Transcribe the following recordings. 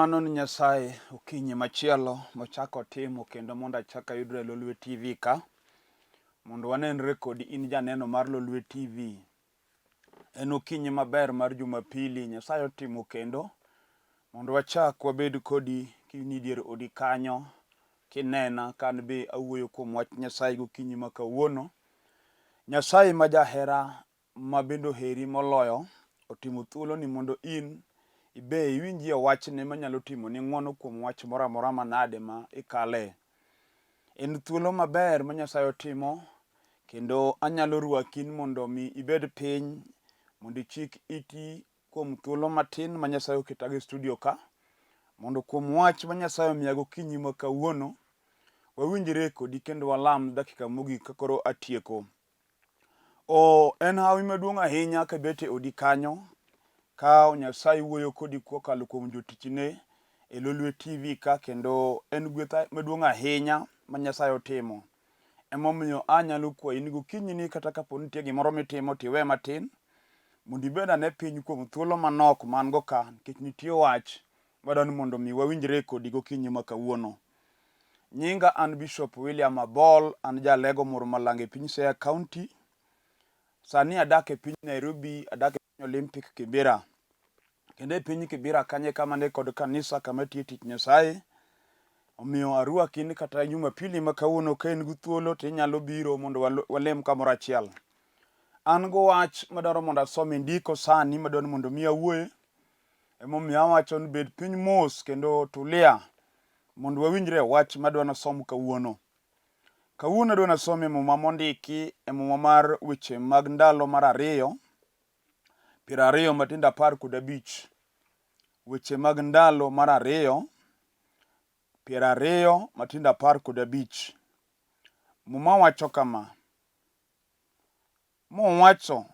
Erokamano ni Nyasaye okinyi machielo mochako timo kendo mondo achak ayudre Lolwe TV ka mondo wanenre kodi in janeno mar Lolwe TV. En okinyi maber mar Jumapili, Nyasaye otimo kendo mondo wachak wabed kodi kini dier odi kanyo kinena kan be awuoyo kuom wach Nyasaye gokinyi ma kawuono. Nyasaye ma jahera ma bendo heri moloyo otimo thuolo ni mondo in ibe iwinjie wachne manyalo timo ni ng'wono kuom wach moro amora manade ma ikale. En thuolo maber ma Nyasaye otimo kendo anyalo rwaki mondo mi ibed piny mondo ichik iti kuom thuolo matin ma Nyasaye oketa e studio ka mondo kuom wach ma Nyasaye omiya gokinyi ma kawuono wawinjre kodi kendo walam dakika mogik ka koro atieko. En hawi maduong' ahinya kabete odi kanyo ka Nyasaye wuoyo kodi kokalo kuom jotichne e Lolwe TV ka, kendo en gweth maduong' ahinya ma Nyasaye otimo. Emomiyo anyalo kwayi ni gokinyi ni kata kapo nitie gimoro mitimo tiwe matin mondo ibed ane piny kuom thuolo manok man go ka, nikech nitie wach madwani mondo mi wawinjre kodi gokinyi ma kawuono. Nyinga an Bishop William Abol, an jalego Mur Malange piny Siaya County. Sani adak e piny Nairobi, adak e piny Olympic Kibera. Kendo e piny Kibera kanye kama ne kod kanisa kama tiyo tich Nyasaye. Omiyo arwaki ni kata Jumapili ma kawuono ka in gi thuolo tinyalo biro mondo walem kamoro achiel. An go wach madwaro mondo asom ndiko sani madwaro mondo mi awuoye. Emomiyo awacho ni bed piny mos kendo tulia mondo wawinjre wach madwaro nasom kawuono. Kawuono adwaro nasom muma mondiki muma mar weche mag ndalo mar 2 20 matindo 15. Weche mag ndalo mar 2 20 matindo 15. Muma wacho kama: mowacho,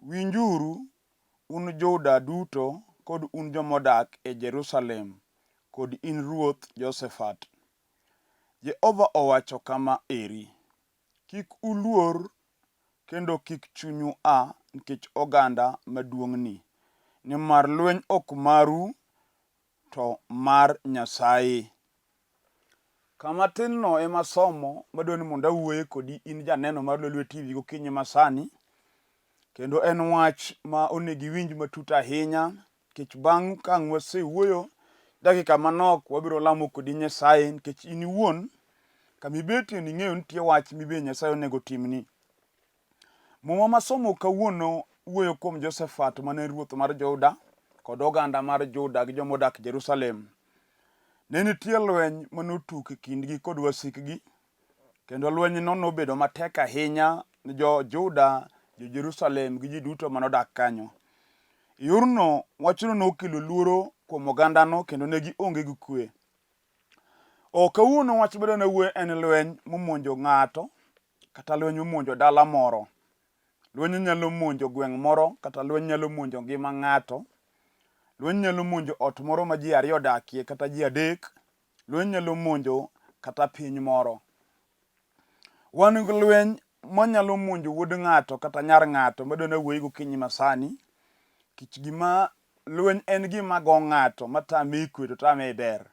winjuru un Juda duto kod un jomodak e Jerusalem kod in Ruoth Josephat. Jehova owacho kama eri: kik uluor kendo kik chunyu nikech oganda maduong'ni, nimar lweny ok maru to mar Nyasaye. Kama tin no ema somo madwani mondo awuoye kodi in janeno mar Lolwe TV gokinyi masani, kendo en wach ma onego iwinj matut ahinya, nikech bang' ka wasewuoyo dakika manok wabiro lamo kodi Nyasaye, nikech in iwuon kamibetie ning'eyo nitie wach mibe Nyasaye onego timni. Muma masomo kawuono wuoyo kuom Josephat mane ruoth mar Juda kod oganda mar Juda gi jomodak Jerusalem. Ne nitie lweny manotug e kindgi kod wasikgi, kendo lweny no nobedo matek ahinya ni jo-Juda, jo-Jerusalem gi ji duto manodak kanyo. Yorno wachno nokelo luoro kuom ogandano kendo ne gionge gi kwe. Kawuono wach madwani awuoye en lweny momonjo ng'ato kata lweny momonjo dala moro. Lweny nyalo monjo gweng' moro kata lweny nyalo monjo ngima ng'ato. Lweny nyalo monjo ot moro ma ji 2 odakie kata ji 3. Lweny nyalo monjo kata piny moro. Wan gi lweny manyalo monjo wuod ng'ato kata nyar ng'ato madwani awuoye gokinyi masani. Kich lweny en gima go ng'ato matame ikwe to tame ber.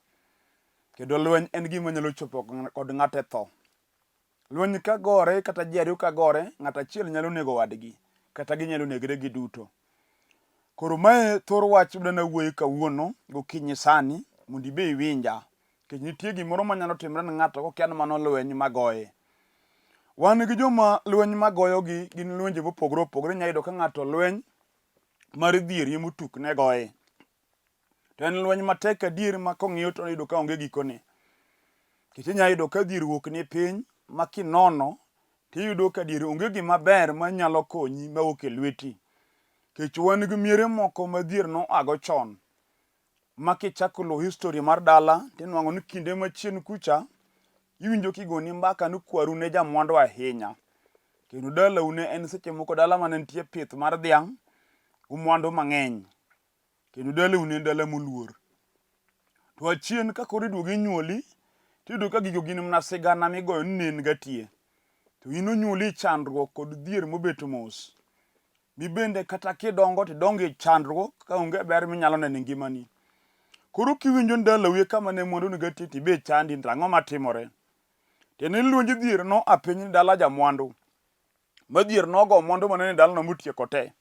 Kendo lweny en gima nyalo chopo kod ng'ato e tho. Lweny ka gore kata ji 2 ka gore, ng'ato achiel nyalo nego wadgi kata ginyalo negre giduto. Koro mae thor wach madwani awuoye kawuono gokinyi sani mondo ibe iwinja, nikech nitie gimoro manyalo timore ne ng'ato kokia ni mano lweny magoye. Wan gi joma lweny magoyogi gin lwenje mopogore opogore. Inyalo yudo ka ng'ato lweny mar dhieri motukne goye. To en lweny matek adier ma kong'iyo to iyudo ka onge gikone. Nikech inyalo yudo ka dhier wuok ni piny ma kinono tiyudo ka dier onge gima ber manyalo konyi mawuok e lweti. Nikech wan gi miere moko ma dhier no ago chon. Ma kichako luwo history mar dala tinwang'o ni kinde machien kucha iwinjo kigoni mbaka ni kwaru ne jamwandu ahinya. Kendo dalau ne en seche moko dala mane nitie pith mar dhiang' mwandu mang'eny. Kendo dalau ne en dala moluor. To achien ka koro iduogo inyuoli tiyudo ka gigo gin mana sigana migoyo ni nen gatie. To in onyuoli chandruok kod dhier mobet mos. Mibende kata kidongo tidongo e chandruok ka onge ber minyalo neno e ngimani. Koro kiwinjo ndalo wie kama ne mwandu ni gatiti be chandi ndang'o matimore. Tene luonji dhier no apiny dala ja mwandu. Madhier nogo mwandu manene dala no mutieko te.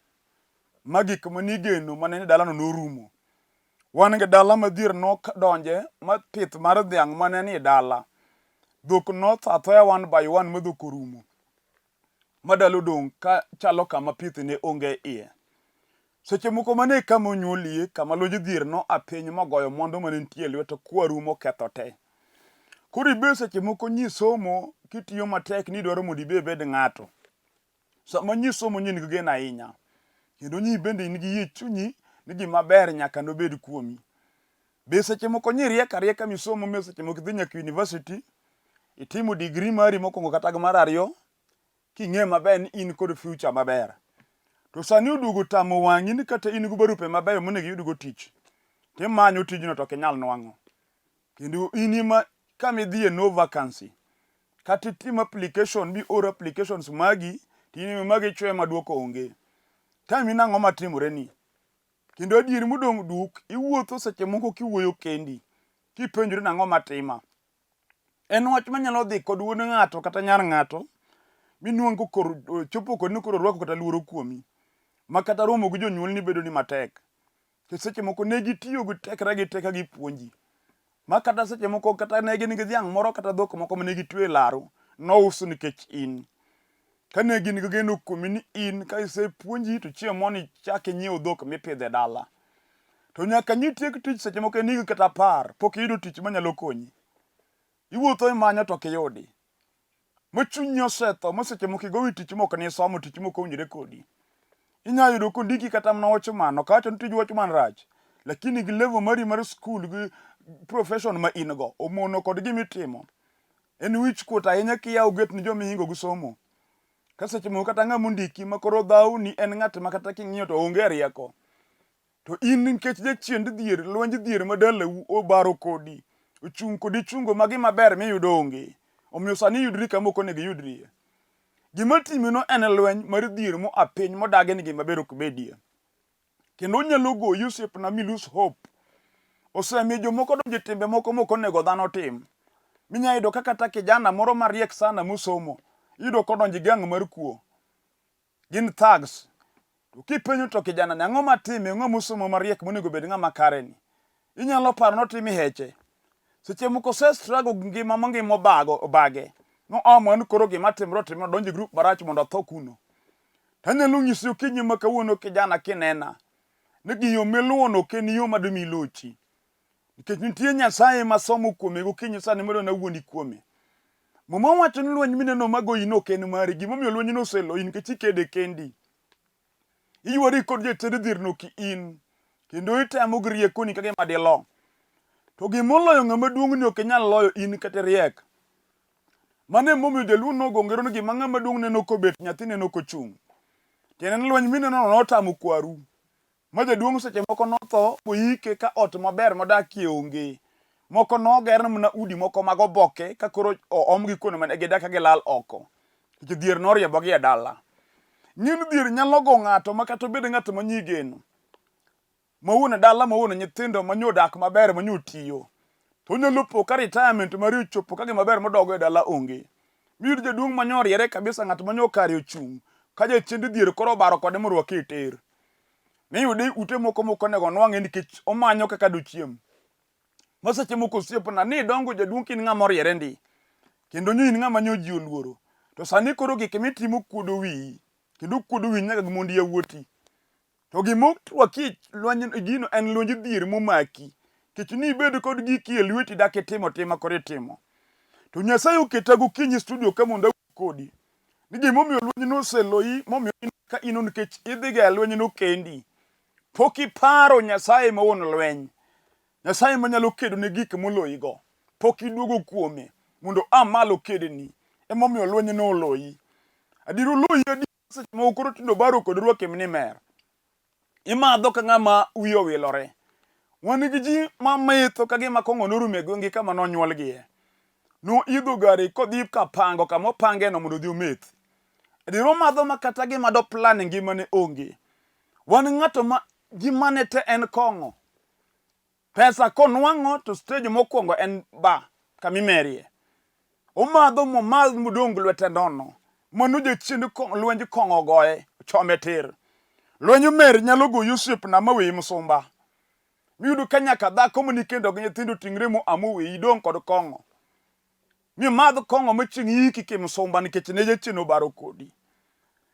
Magik manigeno manene dala no norumo. Wan ge dala madhier no donje ma pith mar dhiang' manene dala. Dhok no thathoya one by one ma dhok orumo. Madalo dong ka chalo kama pith ne onge iye. Seche moko mane kama onyuolie kama luonji dhier no apiny mogoyo mwandu mane nitie lweto kwarumo ketho te. Koro ibe seche moko nyisomo kitiyo matek ni dwaro mondo ibed ng'ato. Sama nyisomo nyien gi geno ahinya. Kendo nyi bende in gi yie chunyi ni gima ber nyaka nobed kuomi. Be seche moko nyirieka rieka misomo me seche moko idhi nyaka university, itimo degree mari mokwongo kata mar ariyo, king'e maber ni in kod future maber. To sani oduogo tamo wang'i ni kata in gi barupe mabeyo monego iyudgo tich. Timanyo tijno to kinyal nwang'o. Kendo in ema kamidhiye no vacancy. Kata itim application bi or applications magi, tini magi chwe maduoko onge. Tami nang'o matimore ni. Kendo adier modong' duk, iwuotho seche moko kiwuoyo kendi. Kipenjori nang'o matima. En wach manyalo dhi kod wuon ng'ato kata nyar ng'ato, minuang' chopo kod ni koro rwako kata luoro kuomi. Ma kata romo gi jonyuol ni bedo ni matek. Ke seche moko ne gitiyo gi tekra gi puonji. Ma kata seche moko kata ne gin gi dhiang' moro kata dhok moko mane gitwe laro, nouso nikech in. Kane gin gi geno kuomi ni in ka isepuonji to chiemo ni chak inyiew dhok mipidhe dala. To nyaka nyitiek tich seche moko nigi kata par, pok iyudo tich manyalo konyi. Iwuotho imanyo to kiyudi. Machunyi osetho, ma seche moko igowi tich mok ni somo tich mok owinjore kodi. Inyalo yudo kondiki kata mana watchman, kawacho ni tij watchman rach. Lakini gi level mari mar skul gi profession ma in go, omono kod gimitimo. En wich kuot ahinya kiyawo get ni jomihingo gi somo. Ka seche moko kata ng'ama ondiki ma koro dhaw ni en ng'at ma kata king'iyo to onge rieko. To in nikech jachiend dhier, lwenj dhier madalau obaro kodi. Ochung' kodi chungo ma gima ber miyudo onge. Omiyo sani yudri kama ok onego iyudrie. Gima timino en lweny mar dhier mo apiny modagi ni gima ber ok bedie. Kendo onyalo goyi osiepna mi lose hope. Osemiyo jomoko donjo e timbe moko mok onego dhano tim. Minya yudo ka kata kijana moro mariek sana mosomo, iyudo kodonjo e gang' mar kuo. Gin thugs. To kipenjo to kijana ni ang'o matime, ang'o mosomo mariek monego bed ng'ama kare ni. Inyalo paro notim heche. Seche moko se struggle gi ngima mangima obage. No amon koro gima timro donjo e group marach mondo atho kuno. Tanyalo nyisi okinyi ma kawuono kijana kinena. Ni giyo miluwono ok en yo madimi lochi. Nikech nitie Nyasaye ma somo kuome gokinyi sani mondo na wuondi kuome. Muma wacho ni lweny mineno magoyi no ok en mari. Gimomiyo lweny no oseloyi nikech ikede kendi. Iywari kod jatend dhier no ki in. Kendo itemo gi riekoni ka gima dilo. To gimoloyo ng'ama duong' ni ok inyal loyo in kata riek. Mane momiyo jaluo nogo ngero ni gima ng'ama duong' neno kobet nyathine no kochung'. Tiende lweny mineno notamo kwaru. Ma jaduong' seche moko notho boyike ka ot maber modakie onge. Moko noger mana udi moko mag oboke ka koro oom gi kuno mane gidak gilal oko. Nikech dhier noriembogi e dala. Nyin dhier nyalo go ng'ato ma kata obed ng'at ma nyigeno. Mawuon dala mawuon nyithindo manyodak maber manyotiyo. To nyalo po ka retirement mari ochopo ka gima ber modogo e dala onge. Miyud jaduong' manyoriere kabisa ng'at manyo kare ochung'. Ka jachend dhier koro baro kode morwake e ter. Miyude ute moko moko nego nwang'e nikech omanyo kaka dochiem. Ma seche moko osiepna ni dongo jaduong' kin ng'ama oriere ndi. Kendo nyi in ng'ama nyo ji oluoro. To sani koro gik mitimo kuodo wiyi. Kendo kuodo wiyi nyaka gimondi yawuoti. To gimotwaki lweny gino en lwenj dhier momaki. Kech ni ibed kod giki e lweti dak itimo tima kod itimo. To Nyasaye oketa gokinyi studio ka mondo kodi. Ni gimomiyo lweny no oseloyi momiyo ka ino nikech idhi ga lweny no kendi. Pok iparo Nyasaye mawuon lweny. Nyasaye manyalo kedo ne gik moloyi go. Pok iduogo kuome mondo amalo kedeni. Emomiyo lweny no oloyi. Adiero loyi adi seche moko koro tindo baro kod rwake mnimer. Imadho ka ng'ama wiye owilore. Wan gi ji mametho ka gima kong'o norume e gweng'i kama nonyuolgie. No idho gari kodhi kapango kama opange no mondo odhi ometh. Adiero madho ma kata gima do plan ngimane onge. Wan ng'ato ma gimane te en kong'o. Pesa konwang'o to stage mokwongo en ba kamimerie. Omadho momadh mudong lwete nono. Mano jachiend lwenj kong'o goye chome tir. Lwenj mer nyalo go Yusuf na mawe msumba. Miyudo ka nyaka dhako mani kendo gi nyithindo tingre mo amowe idong kod kong'o. Mi madh kong'o maching iki ki msumba nikech ne jachien obaro kodi.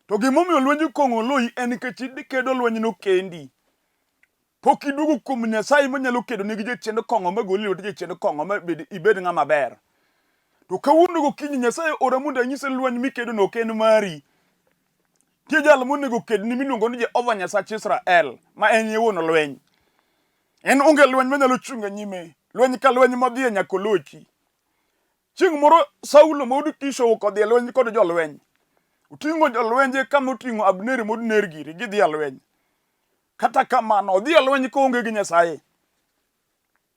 To gimomiyo lwenj kong'o loyi en nikech ikedo lwenj no kendi. Pok iduogo kuom Nyasaye manyalo kedo nigi jachien kong'o magoli lwet jachien kong'o ma ibed ng'ama ber. To kawuono gokinyi Nyasaye ora mondo anyise lweny mikedo no ken mari. Tie jal monego kedni miluongo ni Jehova Nyasach Israel ma en yewuon lweny. En onge lweny manyalo chunga nyime. Lweny ka lweny modhi nyaka lochi. Chieng' moro Saulo mod Kisho kodhi lweny kod jolweny. Uting'o jolwenje kama uting'o Abner mod Nergiri gidhi lweny. Kata kamano odhi lweny koonge gi Nyasaye.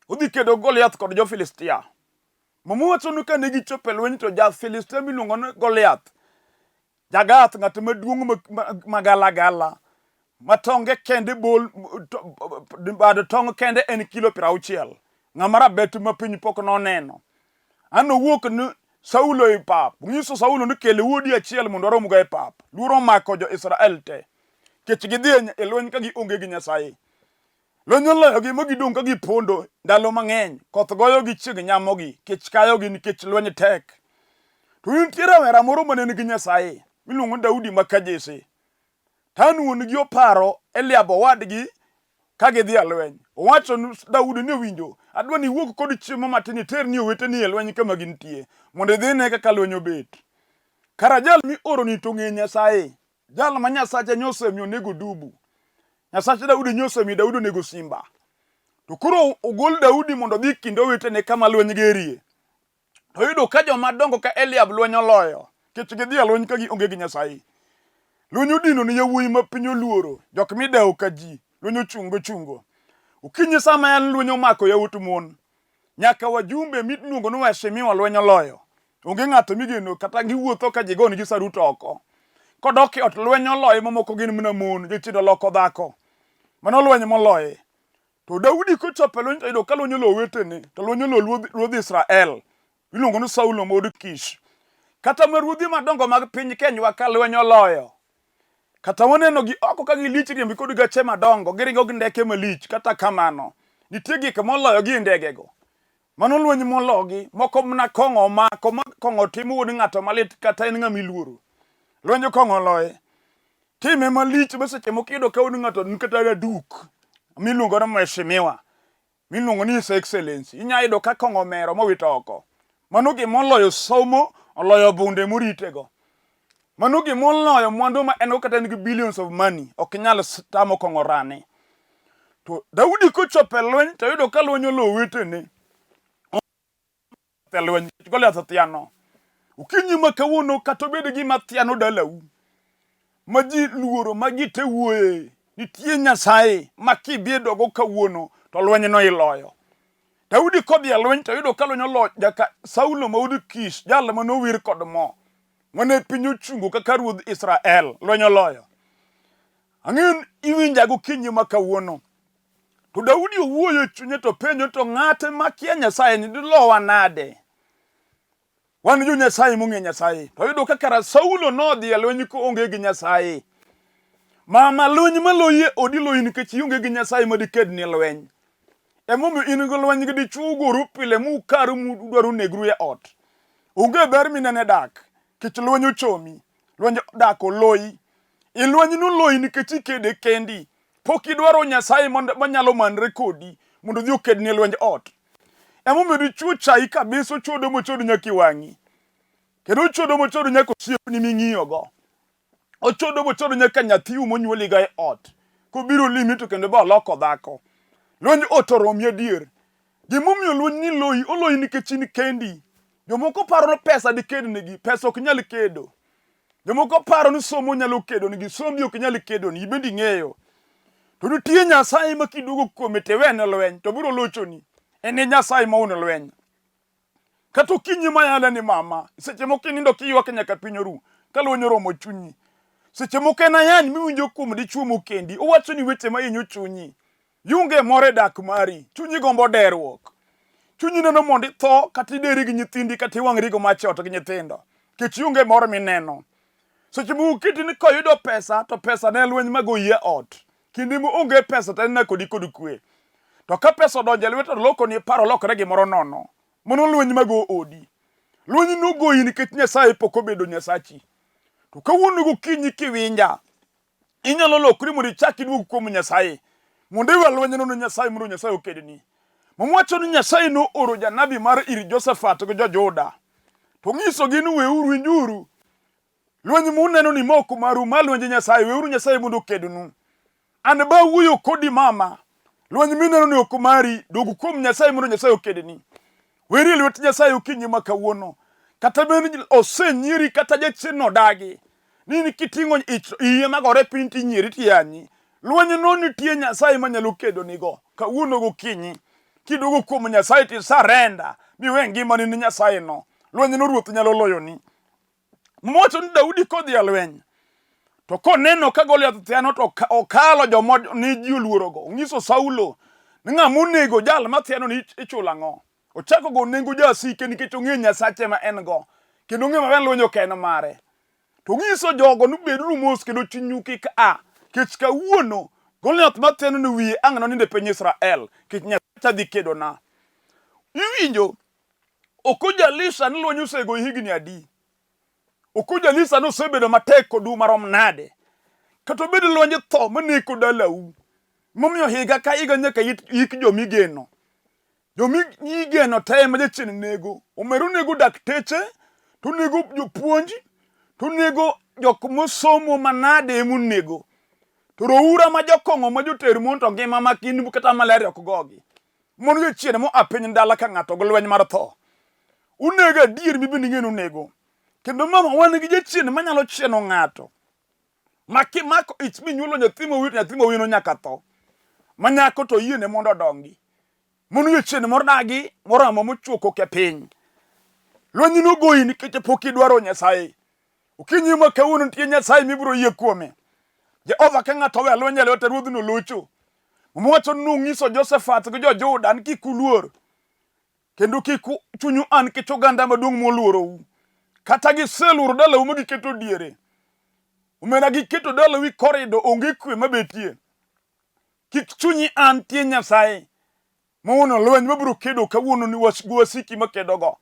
Odhi kedo Goliath kod jo-Filistia. Momuwacho ka ne gichopo lweny to ja-Filistia miluongo ni Goliath. Jagath ng'at maduong' magalagala. Matonge kende bol bad tong kende en kilo 60. Ng'ama rabet ma piny pok noneno. Ano wuok ni Saulo e pap. Ngiso Saulo ni kele wuodi achiel mondo orom go e pap. Luoro mako jo-Israel te. Kech gidhi e lweny ka gionge gi Nyasaye. Lweny oloyogi ma gidong' ka gipondo ndalo mang'eny. Koth goyogi chieng' nyamogi. Kech kayogi nikech lweny tek. To nitie rawera moro mane nigi Nyasaye miluongo ni Daudi ma Kajese. Tanuon gi oparo Eliab owadgi ka gidhi lweny. Owacho ni Daudi ne winjo, adwa ni wuog kod chiemo matin iterni oweteni e lweny kama gintie mondo idhine kaka lweny obet. Kara jal mi oro ni to ng'e Nyasaye. Jal ma Nyasache nyosemiyo nego dubu. Nyasache Daudi nyosemiyo Daudi nego simba. To koro ogol Daudi mondo dhi kind owetene kama lweny gerie. To yudo ka joma dongo ka Eliab lweny oloyo. Kech gidhi lweny ka gionge gi Nyasaye. Lweny odino ni yawuoyi ma piny oluoro. Jok midewo ka ji. Lweny ochungo. Ukinyi sama en lweny omako yawuot mon. Nyaka wajumbe miluongo ni waheshimiwa lweny oloyo. Onge ng'ato migeno kata giwuotho ka jigoni gi sarut oko. Kodok e ot lweny oloyo mamoko gin mna mon. Jochido loko dhako. Mano lweny moloye. To Daudi kochopo lweny to ka lweny olo wetene. To lweny olo ruodh Israel. Iluongo ni Saulo mod Kish. Kata ma ruodhi madongo mag piny Kenya ka lweny oloyo. Kata waneno gi oko ka gilich riembi kod gache madongo, giringo gi ndeke malich. Kata kamano, nitie gik moloyo gi ndegego. Mano lweny mologi, moko mna kong'o mako, ma kong'o timo wuod ng'ato malit kata en ng'ama iluoro. Lweny kong'o loye. Time malich beseche mokido ka wuod ng'ato nkata duk. Miluongo ni mheshimiwa. Miluongo ni His Excellency. Inyayudo ka kong'o mero mowito oko. Mano gimoloyo somo, oloyo bunde moritego. Mano gimoloyo mwandu ma en kata nigi billions of money. Ok nyal tamo kong'o rane. To Daudi kochopo lweny to yudo ka lweny olo wetene. Lweny Goliath thiano. Ukinyi ma kawuono kata obed gima thiano dalau. Ma ji luoro, ma ji te wuoye. Nitie Nyasaye ma kibiedogo kawuono to lweny no iloyo. Daudi kodhi lweny to yudo ka lweny olo jaka Saulo mod Kish, jal manowir kod mo. Mane piny ochungo kaka ruodh Israel, lweny oloyo. Ang'en iwinja gokinyi ma kawuono. To Daudi owuoyo chunye to penjo to ng'ate makia Nyasaye ni dilowa nade. Wan jo Nyasaye mong'e Nyasaye. To yudo ka kara Saulo nodhi lweny ko onge gi Nyasaye. Mama lweny maloye odiloyi nikech ionge gi Nyasaye madiked ni lweny. Emomiyo in go lweny gi dichuo goru pile mukaru mudwaro negru e ot. Onge ber minene dak. Kech lweny ochomi. Lweny dak oloyi. Lweny no loyi nikech ikede kendi. Pok idwaro Nyasaye manyalo manre kodi mondo dhi oked ni lweny ot. Emomiyo dichuo chai kabisa ochodo mochodo nyaka iwang'i. Kendo ochodo mochodo nyaka osiepni ming'iyogo. Ochodo mochodo nyaka nyathiu monyuoliga e ot. Kobiro limi to kendo ba oloko dhako. Lweny otoromi adier. Gimomiyo lweny ni loyi, oloyi nikech in kendi. Jomoko paro ni pesa diked negi, pesa ok nyal kedo. Jomoko paro ni somo nyalo kedo negi, somo ok nyal kedo ni, ibendi ng'eyo. To nitie Nyasaye ma kiduogo kuome te wene lweny, to biro lochoni. En Nyasaye ma one lweny. Kata okinyi mayala ni mama, seche moko inindo kiywak nyaka piny oru, ka lweny oromo chunyi. Seche moko en ayany miwinjo kuom dichuo mokendi, owacho ni weche ma hinyo chunyi. Yunge more dak mari, chunyi gombo derruok. Chunyi neno mondi tho kata ideri gi nyithindi kata iwang'ri go mach ot gi nyithindo. Kech yunge moro mineno. Seche mukiti ni koyudo pesa to pesa ne lweny magoyie ot. Kinde mu onge pesa to en na kodi kod kwe. To ka pesa odonje lweto loko ni paro lokore gimoro nono. Mono lweny mago odi. Lweny no goyi nikech Nyasaye pok obedo Nyasachi. To kawuono gokinyi kiwinja, inyalo lokri mondo ichak iduog kuom Nyasaye. Mondo iwe lweny no Nyasaye mondo Nyasaye okedni. Mwacho ni Nyasaye no oro janabi mar ir Josephat go Juda. To ng'isogi ni weuru winjuru. Lweny muneno ni moko maru malwenje Nyasaye, weuru Nyasaye mondo okednu. An ba wuoyo kodi mama. Lweny mineno ni ok mari, dog kuom Nyasaye mondo Nyasaye okedni. Weri lwet Nyasaye okinyi ma kawuono. Kata ben osenyiri kata jachien no dagi. Nini kiting'o iye magore piny tinyiri tiyanyi. Lweny no nitie Nyasaye manyalo kedonigo. Kawuono gokinyi. Kidogo kuom Nyasaye ti sarenda. Miwe ngimani ni Nyasaye no. Lweny no ruoth nyalo loyoni. Mwacho ni Daudi kodhi e lweny. To koneno ka Goliath thiano to okalo jomo ni ji oluorogo. Onyiso Saulo ni ng'ama onego jal mathiano ni ichulo ang'o. Ochako go nengo jasike nikech ong'e Nyasache ma en go. Kendo ong'e maber lwenyo ken mare. To nyiso jogo ni beduru mos kendo chinyu kik a. Kech kawuono Goliath mathiano ni wiye ang' noninde piny Israel. Kech Nyasache dhi kedona. Iwinjo okojalisha ni lwenyo osego higni adi. Okujalisa no sebedo matek kodu marom nade. Kato bedo lwenje tho maneko dalau. Momiyo higa ka higa nyaka yik jomigeno. Jomigeno te ma jachien nego. Omeru nego dakteche, to nego jopuonji, to nego jok mosomo manade emunego. To roura ma jokong'o ma joter mon to ngima makin kata malaria ok gogi. Mon jachien mo apiny dala ka ng'ato go lweny mar tho. Unego adier mibende ng'eno nego. Kendo mama wan gi jachien manyalo chieno ng'ato. Makimako ich minyuolo nyathi mowino nyaka tho. Manyako to yiene mondo dongi. Mono jachien mordagi moramo mochuoko ke piny. Lweny no goyi nikech pok idwaro Nyasaye. Okinyi ma kawuono nitie Nyasaye mibiro yie kuome. Jehova ka ng'ato we lweny lwete ruodh no locho. Mwacho no ngiso Josephat gi Juda ni kik uluor. Kendo kik chunyu an kech oganda maduong' moluorou. Kata giseluro dala uma giketo diere. Umena giketo dala wi korido onge kwe mabetie. Kik chunyi an tie Nyasaye. Mono lweny mabiro kedo kawuono ni wasiki makedo go.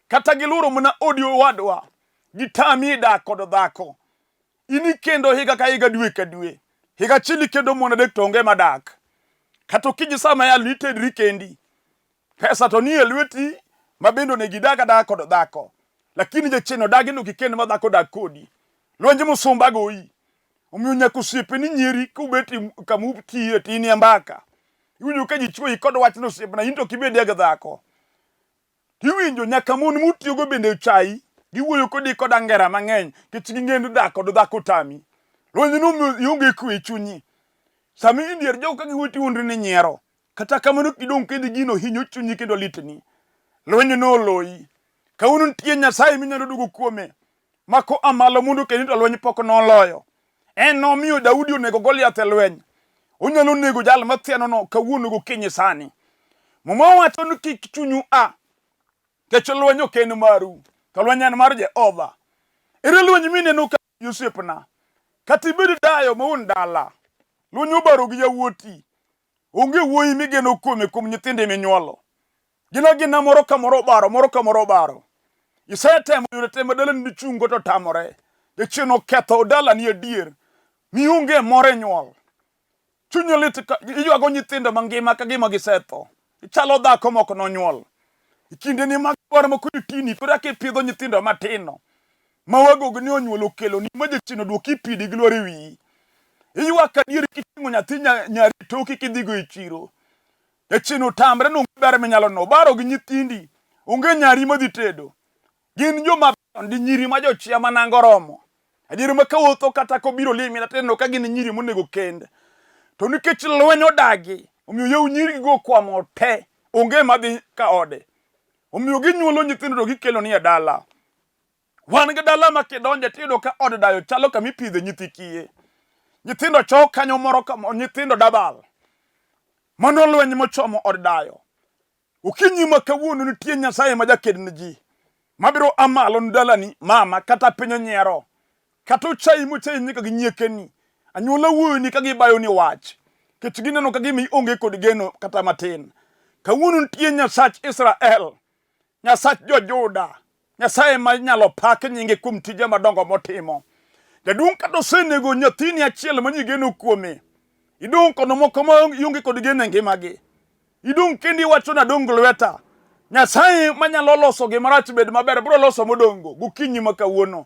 Kata giluro mana odio wadwa. Gitami dak kod dhako. Ini kendo higa ka higa dwe ka dwe. Higa chili kendo mwana dek to onge madak. Kato kiji sama ya litedri kendi. Pesa to nie lweti mabendo ne gidaga dak kod dhako. Lakini jachien odagi no kikendo ma dhako dak kodi. Lwenje musumba goyi. Omiyo nyaka osiepe ni nyiri kubeti kamu tiye tini ambaka. Iwinjo ka ji chwoyi kod wach no osiepe na into kibede ga dhako. Iwinjo nyaka mon mutiyogo bende chai. Giwuoyo kodi kod angera mang'eny. Kech ging'endo dak kod dhako tami. Lwenje no yonge kwe chunyi. Sami indier jogo ka giwuoti undri ni nyiero. Kata kamano kidong kendi gino hinyo chunyi kendo litni. Lwenje no loyi. Kawuono nitie Nyasaye minyalo dugo kuome. Mako amalo mondo kendo lweny pok noloyo. En nomiyo Daudi onego Goliath e lweny. Onyalo nego jal mathiano no kawuono gokinyi sani. Muma wacho ni kik chunyu a. Kech lweny ok en maru. To lweny en mar Jehova. Ere lweny mineno ka Yosepna. Kata ibed dayo maun dala. Lweny obaro gi yawuoti. Onge wuoyi migeno kuome kuom nyithinde minyuolo. Gina moro ka moro baro. Isetemo yore temo dala ni chungo to tamore. Jachien oketho dala ni adier. Mionge more nyuol. Chunyo lit iywago nyithindo mangima ka gima gisetho. Ichalo dhako moko no nyuol. Ikinde ni magwar moko itini pira ke pidho nyithindo matino. Mawago ni onyuolo kelo ni ma jachien oduoki pidi gi lwore wi. Iywak adier kiting'o nyathi nyari toki kidhigo e chiro. Jachien otamre no ber minyalo no baro gi nyithindi. Onge nyari madhi tedo. Gin joma ndi nyiri ma jochia manango romo. Adier ma kawuotho kata kobiro limi na teno ka gin nyiri monego kend. To nikech lweny odagi, omiyo yau nyiri go kwamo te, onge madhi ka ode. Omiyo ginyuolo nyithindo to gikelo ni e dala. Wan gi dala ma kidonje tiyudo ka od dayo chalo kamipidhe nyithi kiye. Nyithindo chok kanyo moro ka nyithindo dabal. Mano lweny mochomo od dayo. Okinyi ma kawuono nitie Nyasaye ma jaked ne ji. Mabiro amalo ndalani mama kata pinyo nyiero. Kata chai muchai nyika gi nyiekeni. Anyuola wuoni ka gibayo ni wach. Kech gineno ka gimi onge kod geno kata matin. Kawuono nitie Nyasach Israel. Nyasach jo-Juda. Nyasaye ma nyalo pak nyinge kuom tije madongo motimo. Jaduong' kata osenego nyathini achiel ma nyigeno kuome. Idong' kono moko ma ionge kod geno e ngimagi. Idong' kendi wacho na dong lweta. Nyasaye manyalo loso gimarach bed maber biro loso modongo gokinyi ma kawuono.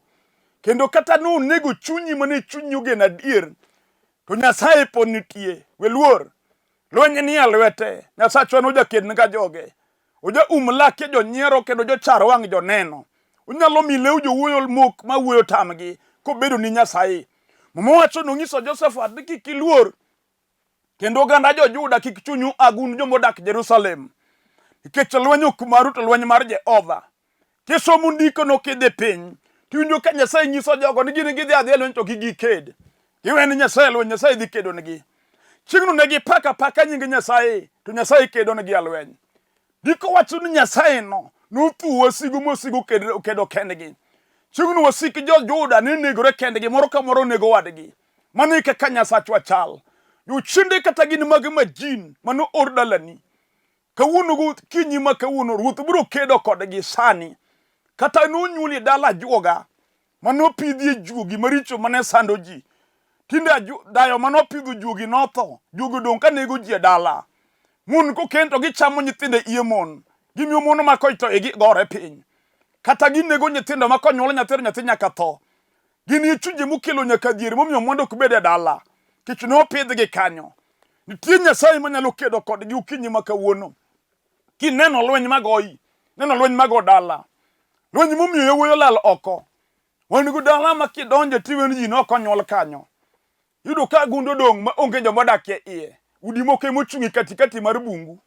Kendo kata nego chunyi mane chunyi ogeno adier. To Nyasaye pod nitie. Weluor. Lweny ni lwete. Nyasachwa no jaked nga joge. Oja lake jonyiero kendo jochar wang' joneno. Onyalo mileu jowuoyo mok ma wuoyo tamgi kobedo ni Nyasaye. Mowacho nonyiso Josephat ni kik iluor. Kendo oganda jo-Juda kik chunyu agun jomodak Jerusalem. Nikech lweny ok maru to lweny mar Jehova. Kisomo ndiko no kidhi piny. Tiwinjo ka Nyasaye nyiso jogo ni gin gidhi adhi lweny to giked. Giweni Nyasaye lweny, Nyasaye dhi kedo negi. Chieng'no negi paka nying Nyasaye to Nyasaye kedo negi alweny. Diko wacho ni Nyasaye no nothu wasigu mosigu kedo kendgi. Chieng'no wasik jo-Juda ni negore kendgi moro ka moro nego wadgi. Mano kaka Nyasachwa chal. Jochiende kata gin mag majin mano or dalani. Kawuono gokinyi ma kawuono ruoth biro kedo kodgi sani. Kata nonyuoli dala juoga mano pidhie juogi maricho mane sando ji. Tinde dayo mano pidho juogi notho. Juogi dong' ka nego ji e dala. Mon ko kento gichamo nyithinde iye mon. Gimiyo mon ma koito igi gore piny. Kata ginego nyithindo ma konyuolo nyathi nyaka tho. Gini chunje mokelo nyaka dhier momiyo mondo ok bed e dala. Kech no pidhgi kanyo. Nitie Nyasaye manyalo kedo kodgi okinyi ma kawuono. Kineno lweny magoyi, neno lweny mago dala. Lweny momiyo yawuoyo lal oko. Wan go dala ma kidonjo tiwen ji no konyuol kanyo. Yudo ka gundo dong' ma onge joma dakie iye. Udi moko mochungi katikati mar bungu.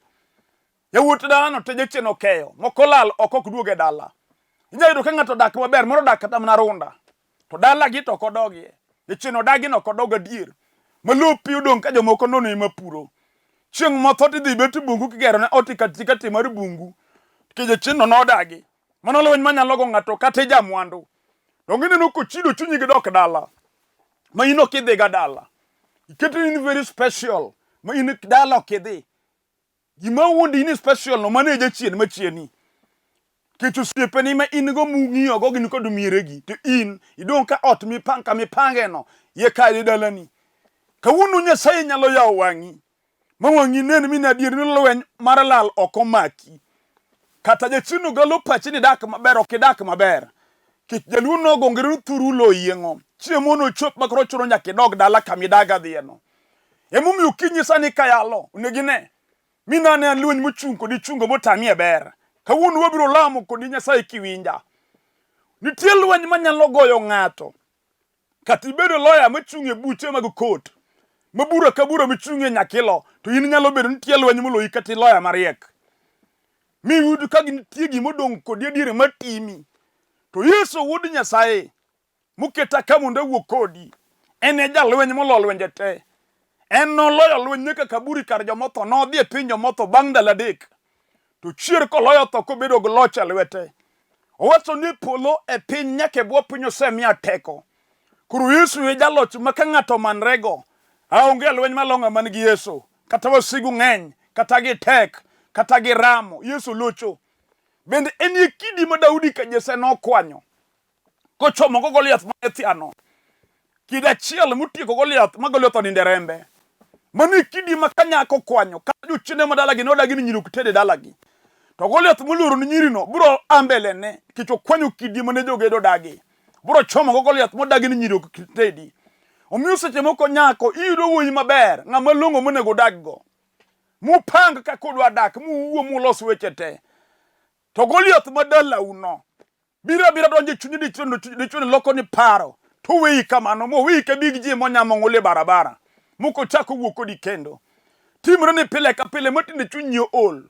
Yawuot dala no teje cheno keyo, moko lal oko ok duoge dala. Inya yudo ka ng'ato dak maber, moro dak kata mana runda. To dala gi to kodogie. Cheno dagi no kodog adier. Malupi udong' ka jomoko nono ema puro. Chieng' motho tidhi bet bungu kigero ne oti katikati mar bungu. Keje cheno no dagi. Mano lweny manyalo go ng'ato kata jamwandu. Dongine no kochido chunyi gi dok dala. Ma ino kidhi ga dala. Ikete in very special. Ma in dala kidhi. Gima wuondi ni special no mane jachien machieni. Kecho siepeni ma in go mung'iyo go gin kod miregi. To in idong' ka ot mipange no. Ye kali dalani. Kawuono Nyasaye nyalo yawo wang'i. Ma wang'i nen min adier ni lweny mar lal oko maki. Kata jachino galo pachi ni dak maber ok idak maber. Kech jaluo no gongere thuru lo yieng'o. Chiemo no chop makro chuno nyaka dog dala kamidaga dhieno. Emomiyo kinyi sani kayalo unegine. Minane an lweny mochung' kodi chungo motamie ber. Kawuono wabiro lamo kodi Nyasaye kiwinja. Nitie lweny manyalo goyo ng'ato. Kata ibedo loya machung' e buche mag kot. Mabura kabura michung'e nyakilo. To in nyalo bedo nitie lweny moloyi kata loya mariek. Miyud ka nitie gimodong' kodi adier matimi. To Yesu wuod Nyasaye muketa ka mondo wuok kodi. En e jalweny molo lwenje te. En noloyo lweny nyaka kaburi kar jomotho. Nodhi e piny jomotho bang' ndalo 3. To chier koloyo tho kobedo gi loch e lwete. Owacho ni polo e piny nyaka bwo piny osemiya teko. Koro Yesu e jaloch ma ka ng'ato manrego. Aonge lweny malong'o man gi Yesu. Kata wasigu ng'eny. Kata gi tek. Kata gi ramo. Yesu locho. Bende en ye kidi ma Daudi ka Jesse nokwanyo. Kochomo go Goliath ma Ethiano. Kidi achiel mutieko Goliath ma Goliath oninde rembe. Mani kidi ma kanyako kwanyo. Kata jochiende ma dalagi nodagi ni nyiri kutede dalagi. To Goliath moluoro ni nyiri no biro ambele ne. Kicho kwanyo kidi mane jogedo dagi. Biro chomo go Goliath modagi ni nyiri kutedi. Omiyo seche moko nyako iyudo wuoyi maber. Ng'ama longo monego dag go. Mupang ka kodwa dak. Muwuo mulos weche te. To Goliath madala uno. Bira donje chunyi dichuni loko ni paro. To wei kamano mo wei ka big ji monyamo ng'ole barabara. Muko chako wuok kodi kendo. Timre ni pile ka pile matinde chunyi ol.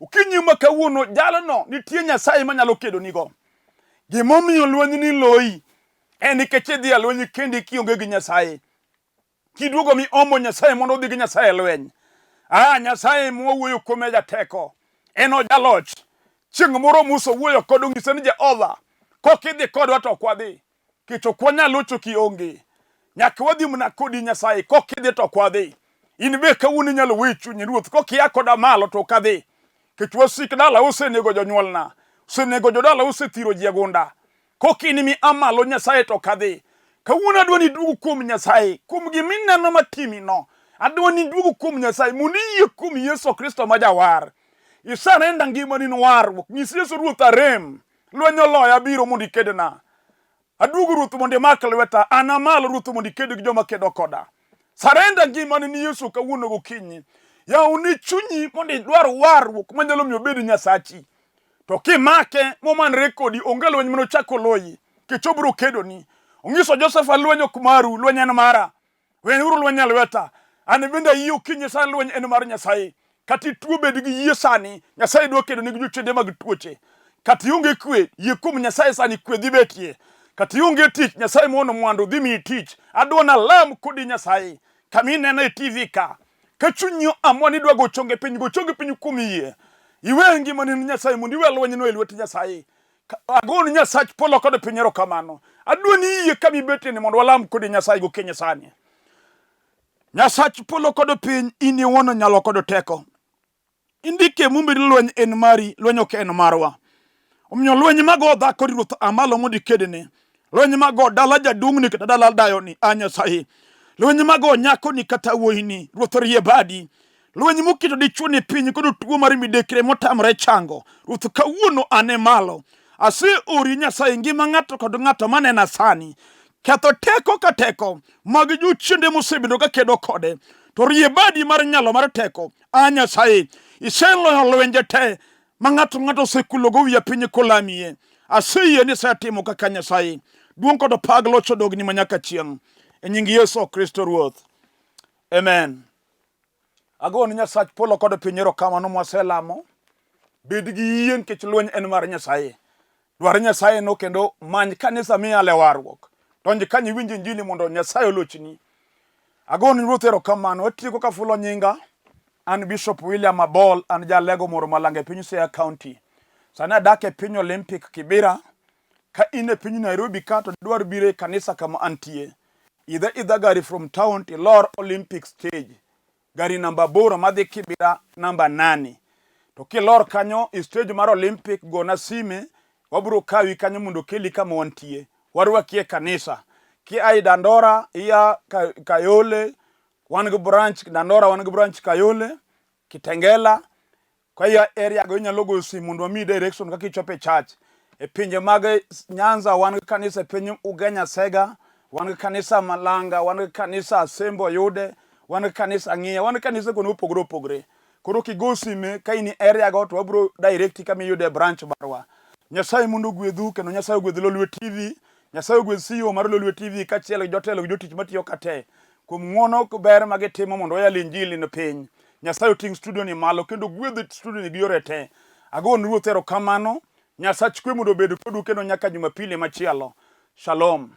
Ukinyi ma kawuono jalo no nitie Nyasaye manyalo kedo nigo. Gimomiyo lweny ni loyi. En nikech idhi e lweny kendi kionge gi Nyasaye. Kiduogo mi omo Nyasaye mondo odhi gi Nyasaye lweny. Nyasaye mwuoyo kuome jateko, eno jaloch. Chieng' moro Musa wuoyo kodu ng'ise ni Jehova, kokidhi kodwa to ok wadhi, kech ok wanyal locho kionge. Nyaka wadhi mana kodi Nyasaye, kokidhi to ok wadhi. In be kawuono inyalo we chunyi Ruoth, kokia koda malo to ok adhi. Kech wasik dala osenego jonyuolna, osenego jodala, osethiro ji agunda. Kokini mi amalo Nyasaye to ok adhi. Kawuono adwa ni duogo kuom Nyasaye, kuom gimineno matimi no. Adwa ni duogo kuom Nyasaye, mondo iyie kuom Yesu Kristo ma jawar. Isarenda ngimani no warruok. Nyis Yesu Ruoth arem. Lweny oloya biro mondo ikedna. Aduogo Ruoth mondo imak lweta. An amalo Ruoth mondo iked gi joma kedo koda. Sarenda ngimani ni Yesu kawuono gokinyi. Yawni chunyi mondo idwar warruok manyalo miyo bed Nyasachi. To kimake momanre kodi onge lweny manochako loyi. Kech obiro kedoni. Onyiso Joseph lweny ok maru, lweny en mara. Wenyuru lweny lweta. An bende ayie okinyi sani lweny en mar Nyasaye. Kati tuo bed gi yie sani, Nyasaye dwa kedo nigi jochende mag tuoche. Kati onge kwe, yie kuom Nyasaye sani kwe dhi betie. Kati onge tich, Nyasaye muono mwandu dhi mi tich. Adwa na lam kodi Nyasaye. Kami ineno e TV ka. Ka chunyi amua ni dwa gochonge piny kuom yie. Iwe ngimani ni Nyasaye mondo iwe lweny no e lwet Nyasaye. Agon Nyasach polo kod piny erokamano. Adwa ni yie kami betie ni mondo walam kodi Nyasaye gokinyi sani. Nyasach polo kod piny, in iwono nyalo kod teko. Indike mumbi lweny en mari, lweny ok en marwa. Omiyo lweny mago dhako Ruoth amalo mondo ikedne. Lweny mago dala jadungni kata dala dayoni, Nyasaye. Lweny mago nyako ni kata wuoyini, Ruoth rie badi. Lweny mokito dichuo ni piny kod tuo mar midekre motamre chango. Ruoth kawuono ane malo. Ase ori Nyasaye ngima ng'ato kod ng'ato manena sani. Ketho teko ka teko mag jochiende mosebedo ka kedo kode. To rie badi mar nyalo mar teko, Nyasaye. Iseloyo lwenje te ma ng'ato osekulogo wiya piny kolamie. Aseyie ni isetimo kaka Nyasaye. Duong' kod pak loch odogni manyaka chieng'. E nying Yesu Kristo Ruoth. Amen. Agoni Nyasach polo kod piny erokamano mwaselamo. Bed gi yie nikech lweny en mar Nyasaye. Dwar Nyasaye no kendo many kanisa miyale warruok. Donj kanyo iwinj injili mondo Nyasaye olochni. Agoni Ruoth erokamano. Atieko ka fulo nyinga. An Bishop William Abol, an jalego moro malange piny Siaya County. Sani adak e piny Olympic Kibera. Ka in e piny Nairobi ka to dwar bire kanisa kama antie. Idha gari from town to Lor Olympic stage. Gari namba boro madhi Kibera namba 8. To kilor kanyo stage mar Olympic gona sime. Wabro kawi kanyo mondo keli kama wantie. Warwaki e kanisa. Ki ai Dandora iya Kayole. Wan go branch Dandora, wan go branch Kayole, Kitengela. Kwa hiyo area go inyalo go simu mondo wami direction kaka ichope church. E pinje mag Nyanza wan go kanisa piny Ugenya Sega, wan go kanisa Malanga, wan go kanisa Asembo Yude, wan go kanisa Ng'ia, wan go kanisa kono opogore. Koro kigo sime ka in area go to wabro direct kama yude branch barwa. Nyasaye mondo gwedhu kendo Nyasaye gwedh Lolwe TV, Nyasaye gwedh CEO mar Lolwe TV kachiel gi jotelo gi jotich matiyo kate. Kuom ng'wono ber magitimo mondo oyal injili no piny. Nyasaye oting' studio ni malo kendo gwedh studio ni gi yore te. Agon Ruoth erokamano. Nyasach kwe mondo obed kodu kendo nyaka Jumapili machielo. Shalom.